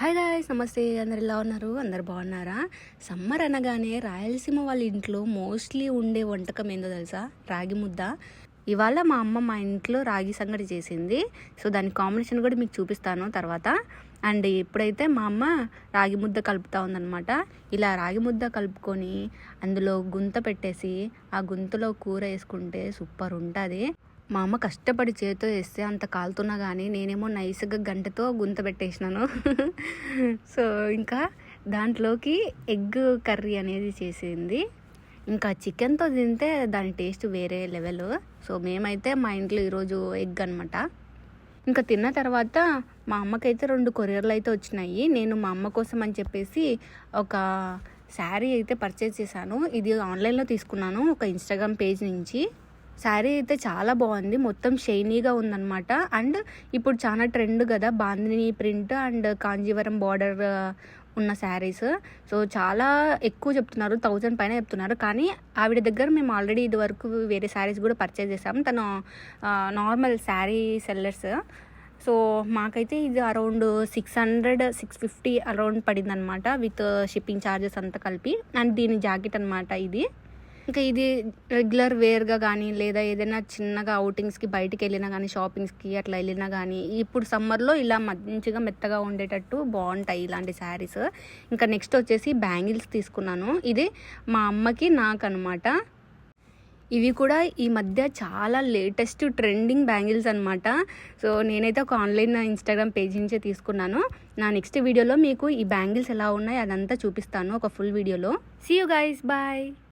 Hi guys, నమస్తే. అందరు ఎలా ఉన్నారు? అందరు బాగున్నారా? సమ్మర్ అనగానే రాయలసీమ వాళ్ళ ఇంట్లో మోస్ట్లీ ఉండే వంటకం ఏందో తెలుసా? రాగి ముద్ద. ఇవాళ మా అమ్మ మా ఇంట్లో రాగి సంగటి చేసింది. సో దాని కాంబినేషన్ కూడా మీకు చూపిస్తాను తర్వాత. అండ్ ఇప్పుడైతే మా అమ్మ రాగి ముద్ద కలుపుతూ ఉందన్నమాట. ఇలా రాగి ముద్ద కలుపుకొని అందులో గుంత పెట్టేసి ఆ గుంతలో కూర వేసుకుంటే సూపర్ ఉంటుంది. మా అమ్మ కష్టపడి చేతితో వేస్తే అంత కాలుతున్నా కానీ నేనేమో నైస్గా గంటతో గుంత పెట్టేసినాను. సో ఇంకా దాంట్లోకి ఎగ్ కర్రీ అనేది చేసింది. ఇంకా చికెన్తో తింటే దాని టేస్ట్ వేరే లెవెల్. సో మేమైతే మా ఇంట్లో ఈరోజు ఎగ్ అనమాట. ఇంకా తిన్న తర్వాత మా అమ్మకైతే 2 కొరియర్లు అయితే వచ్చినాయి. నేను మా అమ్మ కోసం అని చెప్పేసి ఒక శారీ అయితే పర్చేజ్ చేశాను. ఇది ఆన్లైన్లో తీసుకున్నాను, ఒక ఇన్స్టాగ్రామ్ పేజ్ నుంచి. శారీ అయితే చాలా బాగుంది, మొత్తం షైనీగా ఉందన్నమాట. అండ్ ఇప్పుడు చాలా ట్రెండ్ కదా bandhani print and Kanjeevaram border ఉన్న శారీస్. సో చాలా ఎక్కువ చెప్తున్నారు, 1000 పైన చెప్తున్నారు. కానీ ఆవిడ దగ్గర మేము ఆల్రెడీ ఇది వరకు వేరే శారీస్ కూడా పర్చేజ్ చేసాము. తను నార్మల్ శారీ సెల్లర్స్. సో మాకైతే ఇది అరౌండ్ 600-650 అరౌండ్ పడింది అనమాట, విత్ షిప్పింగ్ ఛార్జెస్ అంతా కలిపి. అండ్ దీని జాకెట్ అనమాట ఇది. ఇంకా ఇది రెగ్యులర్ వేర్గా కానీ లేదా ఏదైనా చిన్నగా అవుటింగ్స్కి బయటికి వెళ్ళినా కానీ షాపింగ్స్కి అట్లా వెళ్ళినా కానీ ఇప్పుడు సమ్మర్లో ఇలా మంచిగా మెత్తగా ఉండేటట్టు బాగుంటాయి ఇలాంటి శారీస్. ఇంకా నెక్స్ట్ వచ్చేసి బ్యాంగిల్స్ తీసుకున్నాను. ఇది మా అమ్మకి నాకు అనమాట. ఇవి కూడా ఈ మధ్య చాలా లేటెస్ట్ ట్రెండింగ్ బ్యాంగిల్స్ అనమాట. సో నేనైతే ఒక ఆన్లైన్ ఇన్స్టాగ్రామ్ పేజ్ నుంచే తీసుకున్నాను. నా నెక్స్ట్ వీడియోలో మీకు ఈ బ్యాంగిల్స్ ఎలా ఉన్నాయి అదంతా చూపిస్తాను, ఒక ఫుల్ వీడియోలో. See you guys, bye.